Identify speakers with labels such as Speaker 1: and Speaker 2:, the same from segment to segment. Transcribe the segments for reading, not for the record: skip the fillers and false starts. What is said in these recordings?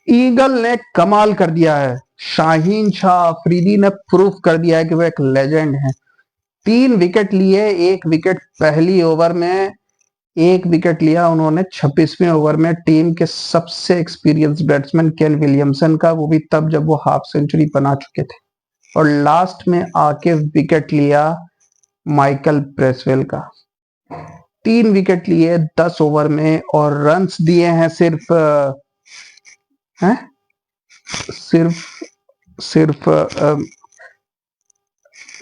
Speaker 1: Eagle ने कमाल कर दिया है। शाहीन शाह अफरीदी ने प्रूफ कर दिया है कि वो एक लेजेंड है। 3 विकेट लिए, 1 विकेट पहली ओवर में, 1 विकेट लिया उन्होंने 26वें ओवर में टीम के सबसे एक्सपीरियंस बैट्समैन केन विलियमसन का, वो भी तब जब वो हाफ सेंचुरी बना चुके थे। और लास्ट में आके विकेट लिया माइकल ब्रेसवेल का। 3 विकेट लिए 10 ओवर में और रन्स दिए हैं सिर्फ हैं सिर्फ सिर्फ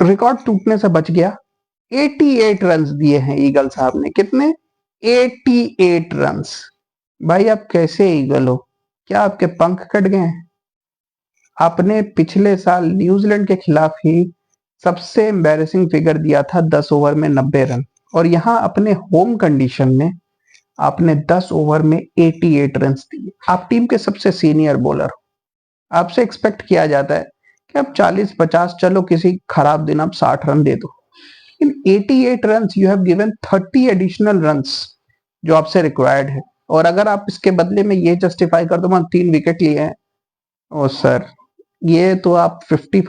Speaker 1: रिकॉर्ड टूटने से बच गया। 88 रन्स दिए हैं ईगल साहब ने। कितने? 88 रन्स। भाई आप कैसे ईगल हो? क्या आपके पंख कट गए हैं? आपने पिछले साल न्यूजीलैंड के खिलाफ ही सबसे एम्बैरेसिंग फिगर दिया था 10 ओवर में 90 रन, और यहां अपने होम कंडीशन में आपने 10 ओवर में 88 रन दिए। आप टीम के सबसे सीनियर बॉलर हो, आपसे एक्सपेक्ट किया जाता है कि आप 40-50, चलो किसी खराब दिन आप 60 रन दे दो। इन 88 run you have given 30 additional runs जो आपसे रिक्वायर्ड है। और अगर आप इसके बदले में ये जस्टिफाई कर दो मैं 3 विकेट लिए हैं, ओ सर, ये तो आप 50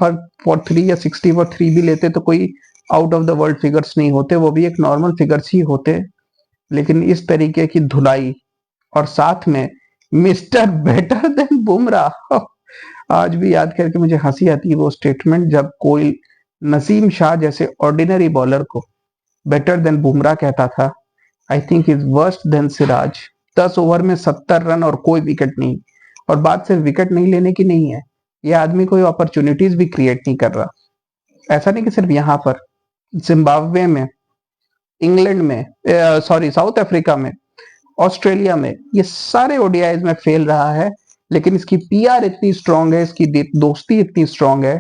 Speaker 1: फॉर 3 या 60 फॉर 3 भी लेते तो कोई out of the world figures नहीं होते, वो भी एक नॉर्मल फिगर्स ही होते। लेकिन इस तरीके की धुलाई, और साथ में मिस्टर बेटर देन बुमराह, आज भी याद करके मुझे हंसी आती है वो स्टेटमेंट जब कोई नसीम शाह जैसे ऑर्डिनरी बॉलर को बेटर देन बुमराह कहता था। I think is worst then Siraj. 10 over में 70 रन और कोई विकेट नहीं। और बात सिर्फ विकेट नहीं लेने की नहीं है, ये आदमी कोई अपॉर्चुनिटीज भी क्रिएट नहीं कर रहा। ऐसा नहीं कि सिर्फ यहां पर, जिम्बाब्वे में, इंग्लैंड में, सॉरी साउथ अफ्रीका में, ऑस्ट्रेलिया में, ये सारे ओडीआईज में फेल रहा है। लेकिन इसकी पीआर इतनी स्ट्रांग है, इसकी दोस्ती इतनी स्ट्रांग है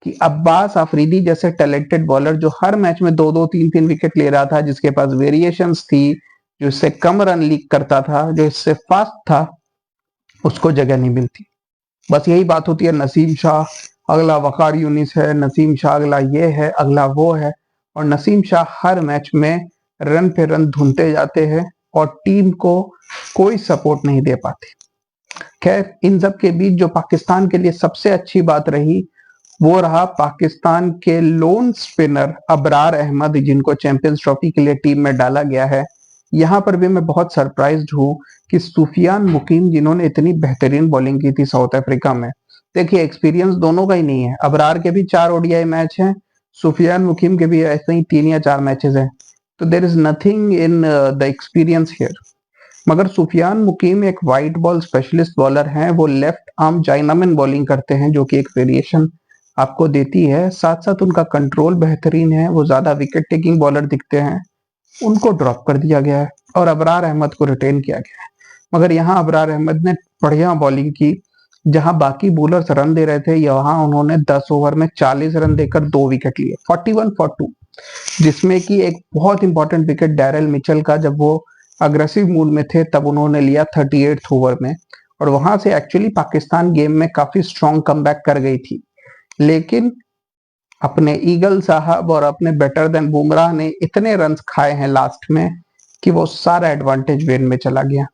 Speaker 1: कि अब्बास अफरीदी जैसे टैलेंटेड बॉलर जो हर मैच में 2-2, 3-3 विकेट ले रहा था, जिसके पास वेरिएशंस थी, जो इससे कम रन लीक करता था, जो इससे फास्ट था, उसको जगह नहीं मिलती। बस यही बात होती है, नसीम शाह अगला वकार यूनिस है, नसीम शाह अगला ये है, अगला वो है, और नसीम शाह हर मैच में रन पे रन ढूंढते जाते हैं और टीम को कोई सपोर्ट नहीं दे पाते। खैर, इन सब के बीच जो पाकिस्तान के लिए सबसे अच्छी बात रही वो रहा पाकिस्तान के लोन स्पिनर अबरार अहमद, जिनको चैंपियंस ट्रॉफी के लिए टीम में डाला गया है। यहां पर भी मैं बहुत सरप्राइज्ड हूं कि सुफियान मुकीम, जिन्होंने इतनी बेहतरीन बॉलिंग की थी साउथ अफ्रीका में, देखिए एक्सपीरियंस दोनों का ही नहीं है। अबरार के भी 4 ओडीआई मैच हैं, सुफियान मुकीम के भी ऐसे ही 3 या 4 मैचेस हैं। तो there is nothing in the experience here. मगर सुफियान मुकीम एक वाइट बॉल स्पेशलिस्ट बॉलर हैं। वो लेफ्ट आर्म चाइनामैन बॉलिंग करते हैं, जो कि एक वेरिएशन आपको देती है। साथ साथ उनका कंट्रोल बेहतरीन है, वो ज्यादा विकेट टेकिंग बॉलर दिखते हैं। उनको ड्रॉप कर दिया गया है और अबरार अहमद को रिटेन किया गया है। मगर यहाँ अबरार अहमद ने बढ़िया बॉलिंग की। जहां बाकी बॉलर्स रन दे रहे थे, यहाँ उन्होंने 10 ओवर में 40 रन देकर 2 विकेट लिए, 41 फॉर 2, जिसमें कि एक बहुत इंपॉर्टेंट विकेट डैरेल मिचेल का, जब वो अग्रेसिव मूड में थे तब उन्होंने लिया 38 ओवर में। और वहां से एक्चुअली पाकिस्तान गेम में काफी स्ट्रॉन्ग कमबैक कर गई थी, लेकिन अपने ईगल साहब और अपने बेटर देन बुमराह ने इतने रन खाए हैं लास्ट में कि वो सारा एडवांटेज वेन में चला गया।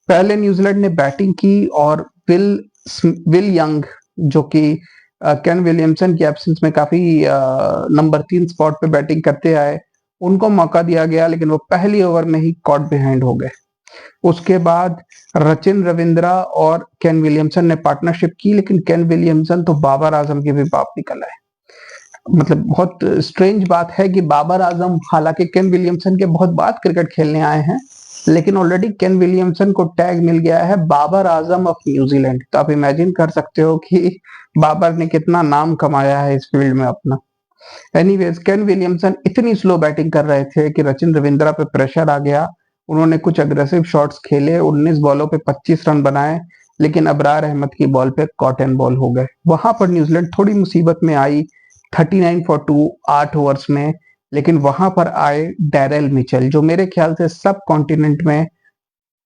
Speaker 1: पहले न्यूजीलैंड ने बैटिंग की और विल यंग, जो कि केन विलियमसन की एब्सेंस में काफी नंबर 3 स्पॉट पे बैटिंग करते आए, उनको मौका दिया गया, लेकिन वो पहली ओवर में ही कॉट बिहाइंड हो गए। उसके बाद रचिन रविंद्रा और केन विलियमसन ने पार्टनरशिप की, लेकिन केन विलियमसन तो बाबर आजम के भी बाप निकल आए। मतलब बहुत स्ट्रेंज बात है कि बाबर आजम हालांकि केन विलियमसन के बहुत बाद क्रिकेट खेलने आए हैं, लेकिन ऑलरेडी केन विलियमसन को टैग मिल गया है बाबर आजम ऑफ न्यूजीलैंड। तो आप इमेजिन कर सकते हो कि बाबर ने कितना नाम कमाया है इस फील्ड में अपना। एनीवेज, केन विलियमसन इतनी स्लो बैटिंग कर रहे थे कि रचिन रविंद्रा पे प्रेशर आ गया। उन्होंने कुछ अग्रेसिव शॉट्स खेले, 19 बॉलों पे 25 रन बनाए, लेकिन अबरार अहमद की बॉल पे कॉटन बॉल हो गए। वहां पर न्यूजीलैंड थोड़ी मुसीबत में आई, 39 फॉर 2 8 ओवर्स में। लेकिन वहां पर आए डैरेल मिचेल, जो मेरे ख्याल से सब कॉन्टिनेंट में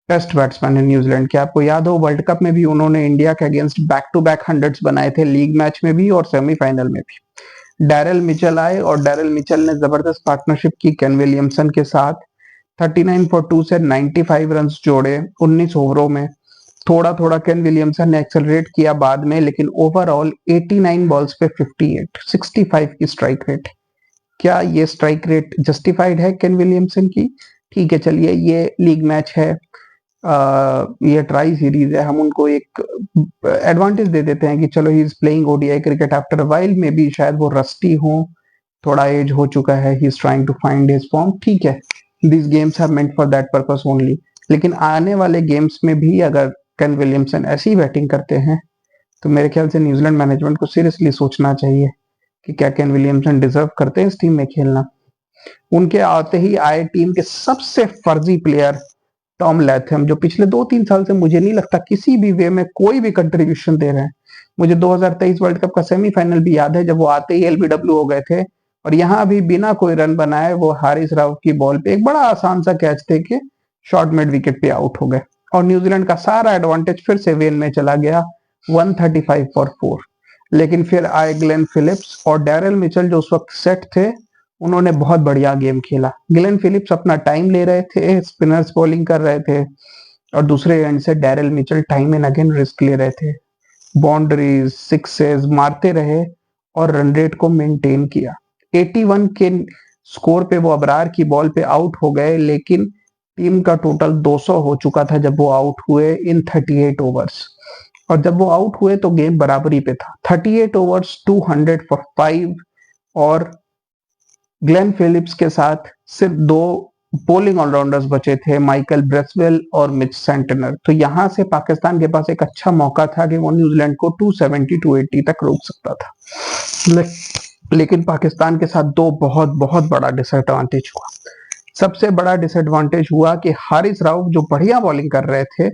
Speaker 1: बेस्ट बैट्समैन है न्यूजीलैंड के। आपको याद हो वर्ल्ड कप में भी उन्होंने इंडिया के against back to back hundreds बनाए थे, लीग मैच में भी और सेमीफाइनल में भी। डैरेल मिचेल आए और डैरेल मिचेल ने जबरदस्त पार्टनरशिप की केन विलियमसन के साथ। 39 फॉर 2 से 95 रन जोड़े 19 ओवरों में। थोड़ा थोड़ा केन विलियमसन ने एक्सेलरेट किया बाद में, लेकिन ओवरऑल 89 बॉल्स पे 58, 65 की स्ट्राइक रेट। क्या ये स्ट्राइक रेट जस्टिफाइड है केन विलियमसन की? ठीक है, चलिए ये लीग मैच है, ये ट्राई सीरीज है, हम उनको एक एडवांटेज दे देते हैं कि चलो he is playing ODI cricket after while, may be शायद वो रस्टी हो, थोड़ा एज हो चुका है, he is trying to find his form. ठीक है, this games are meant for that purpose only. लेकिन आने वाले गेम्स में भी अगर केन विलियमसन ऐसी बैटिंग करते हैं तो मेरे ख्याल से न्यूजीलैंड मैनेजमेंट को सीरियसली सोचना चाहिए कि क्या केन विलियमसन डिजर्व करते हैं इस टीम में खेलना। उनके आते ही आए टीम के सबसे फर्जी प्लेयर टॉम लैथम, जो पिछले 2-3 साल से मुझे नहीं लगता किसी भी वे में कोई भी कंट्रीब्यूशन दे रहे हैं। मुझे 2023 वर्ल्ड कप का सेमीफाइनल भी याद है, जब वो आते ही एलबीडब्ल्यू हो गए थे और यहाँ भी बिना कोई रन बनाए वो हारिस राव की बॉल पे एक बड़ा आसान सा कैच थे कि शॉर्ट मिड विकेट पे आउट हो गए और न्यूजीलैंड का सारा एडवांटेज फिर से वेन में चला गया, 135 फॉर 4। लेकिन फिर आए ग्लेन फिलिप्स और डैरेल मिचेल जो उस वक्त सेट थे, उन्होंने बहुत बढ़िया गेम खेला। ग्लेन फिलिप्स अपना टाइम ले रहे थे, स्पिनर्स बॉलिंग कर रहे थे और दूसरे एंड से Darrell Mitchell time and again risk ले रहे थे, बाउंड्रीज सिक्सेस मारते रहे और रन रेट को मेंटेन किया। 81 के स्कोर पे वो अबरार की बॉल पे आउट हो गए, लेकिन टीम का टोटल 200 हो चुका था जब वो आउट हुए इन 38 ओवर्स। और जब वो आउट हुए तो गेम बराबरी पे था, 38 ओवर्स 200 फॉर 5 और ग्लेन फिलिप्स के साथ सिर्फ 2 बॉलिंग ऑलराउंडर्स बचे थे, माइकल ब्रेसवेल और मिच सेंटनर। तो यहां से पाकिस्तान के पास एक अच्छा मौका था कि वो न्यूजीलैंड को 270 280 तक रोक सकता था। लेकिन पाकिस्तान के साथ 2 बहुत बहुत बड़ा डिसएडवांटेज हुआ। सबसे बड़ा डिसएडवांटेज हुआ कि हारिस राव जो बढ़िया बॉलिंग कर रहे थे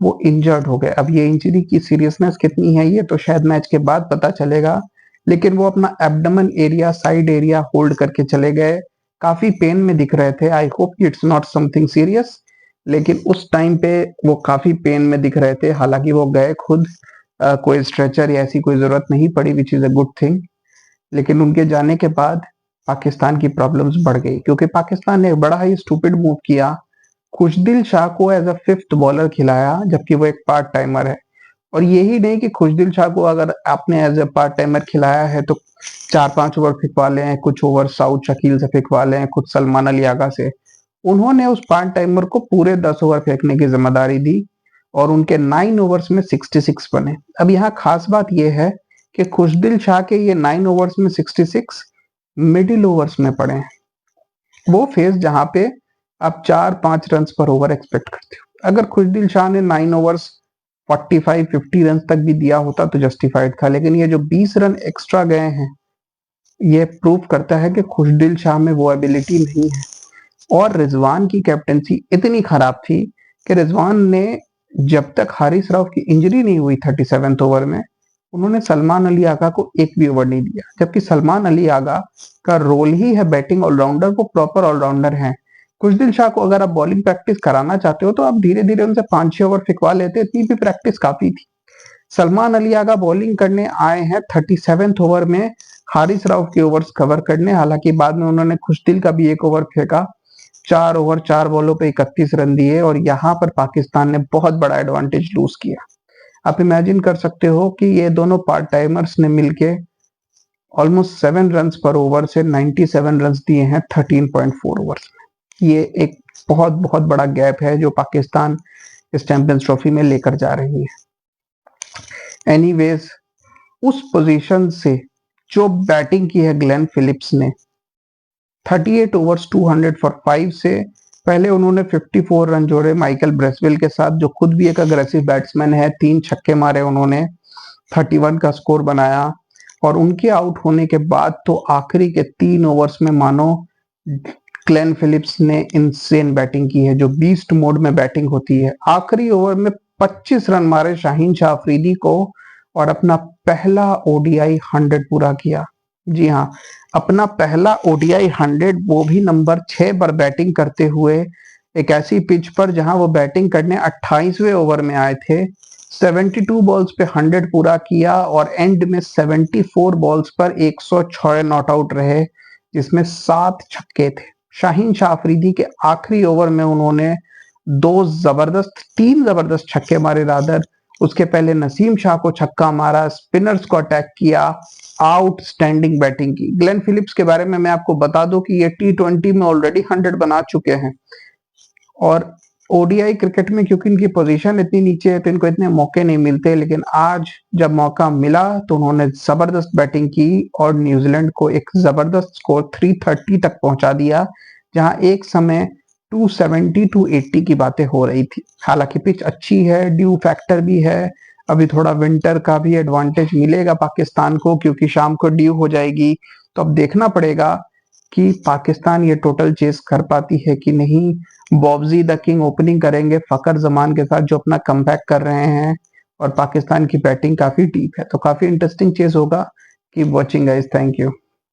Speaker 1: वो इंजर्ड हो गए। अब ये इंजरी की सीरियसनेस कितनी है ये तो शायद मैच के बाद पता चलेगा, लेकिन वो अपना abdomen area, side area hold करके चले गए, काफी पेन में दिख रहे थे। I hope it's not something serious, लेकिन उस टाइम पे वो काफी पेन में दिख रहे थे। हालांकि वो गए खुद, कोई स्ट्रेचर या ऐसी कोई जरूरत नहीं पड़ी, which is a good thing. लेकिन उनके जाने के बाद पाकिस्तान की प्रॉब्लम्स बढ़ गई, क्योंकि पाकिस्तान ने एक बड़ा ही स्टूपिड मूव किया, खुशदिल शाह को एज अ 5th बॉलर खिलाया, जबकि वो एक पार्ट टाइमर है। और यही नहीं कि खुशदिल शाह को अगर आपने एज ए पार्ट टाइमर खिलाया है तो 4-5 ओवर फेंकवा लें, कुछ ओवर साउथ शकील से फेंकवा लें, कुछ सलमान अली आगा से। उन्होंने उस पार्ट टाइमर को पूरे 10 ओवर फेंकने की जिम्मेदारी दी और उनके 9 ओवर्स में 66 बने। अब यहाँ खास बात यह है कि खुशदिल शाह के ये 9 ओवर्स में 66 मिडिल ओवर्स में पड़े हैं, वो फेज जहां पे आप 4-5 रन पर ओवर एक्सपेक्ट करते हो। अगर खुशदिल शाह ने 9 ओवर्स 45-50 रन तक भी दिया होता तो जस्टिफाइड था, लेकिन ये जो 20 रन एक्स्ट्रा गए हैं ये प्रूव करता है कि खुशदिल शाह में वो एबिलिटी नहीं है। और रिजवान की कैप्टेंसी इतनी खराब थी कि रिजवान ने जब तक हारिस राव की इंजरी नहीं हुई 37वें ओवर में, उन्होंने सलमान अली आगा को एक भी ओवर नहीं दिया, जबकि सलमान अली आगा का रोल ही है बैटिंग ऑलराउंडर, वो प्रॉपर ऑलराउंडर हैं। खुशदिल शाह को अगर आप बॉलिंग प्रैक्टिस कराना चाहते हो तो आप धीरे धीरे उनसे 5-6 ओवर फिकवा लेते, इतनी भी प्रैक्टिस काफी थी। सलमान अली आगा बॉलिंग करने आए हैं 37वें ओवर में हारिस राव के ओवर्स कवर करने। हालांकि बाद में उन्होंने खुशदिल का भी एक ओवर फेंका, 4 ओवर 4 बॉलों पे 31 रन दिए और यहां पर पाकिस्तान ने बहुत बड़ा एडवांटेज लूज किया। आप इमेजिन कर सकते हो कि ये दोनों पार्ट टाइमर्स ने मिलके ऑलमोस्ट 7 रन पर ओवर से 97 रन दिए हैं 13.4 ओवर्स में। ये एक बहुत बहुत बड़ा गैप है जो पाकिस्तान इस चैंपियंस ट्रॉफी में लेकर जा रही है। एनीवेज, उस पोजीशन से जो बैटिंग की है ग्लेन फिलिप्स ने 38 ओवर्स 200 फॉर 5 से पहले उन्होंने 54 रन जोड़े माइकल ब्रेसवेल के साथ, जो खुद भी एक अग्रेसिव बैट्समैन है। 3 छक्के मारे उन्होंने, 31 का स्कोर बनाया और उनके आउट होने के बाद तो आखिरी के 3 ओवर्स में मानो ग्लेन फिलिप्स ने इनसेन बैटिंग की है, जो बीस्ट मोड में बैटिंग होती है। आखिरी ओवर में 25 रन मारे शाहीन शाह अफरीदी को और अपना पहला ओडीआई 100 पूरा किया। जी हाँ, अपना पहला ओडीआई 100, वो भी नंबर 6 पर बैटिंग करते हुए, एक ऐसी पिच पर जहां वो बैटिंग करने 28वें ओवर में आए थे। 72 बॉल्स पे 100 पूरा किया और एंड में 74 बॉल्स पर 106 नॉट आउट रहे, जिसमें 7 छक्के थे। शाहीन शाह अफरीदी के आखिरी ओवर में उन्होंने तीन जबरदस्त छक्के मारे रादर। उसके पहले नसीम शाह को छक्का मारा, स्पिनर्स को अटैक किया, आउटस्टैंडिंग बैटिंग की। ग्लेन फिलिप्स के बारे में मैं आपको बता दूं कि ये T20 में ऑलरेडी 100 बना चुके हैं, और ओडीआई क्रिकेट में क्योंकि इनकी पोजीशन इतनी नीचे है तो इनको इतने मौके नहीं मिलते, लेकिन आज जब मौका मिला तो उन्होंने जबरदस्त बैटिंग की और न्यूजीलैंड को एक जबरदस्त स्कोर 330 तक पहुंचा दिया, जहां एक समय 270 280 की बातें हो रही थी। हालांकि पिच अच्छी है, ड्यू फैक्टर भी है, अभी थोड़ा विंटर का भी एडवांटेज मिलेगा पाकिस्तान को क्योंकि शाम को ड्यू हो जाएगी। तो अब देखना पड़ेगा कि पाकिस्तान ये टोटल चेस कर पाती है कि नहीं। बॉब्जी द किंग ओपनिंग करेंगे फकर जमान के साथ जो अपना कमबैक कर रहे हैं, और पाकिस्तान की बैटिंग काफी डीप है, तो काफी इंटरेस्टिंग चेस होगा। Keep watching guys, thank you.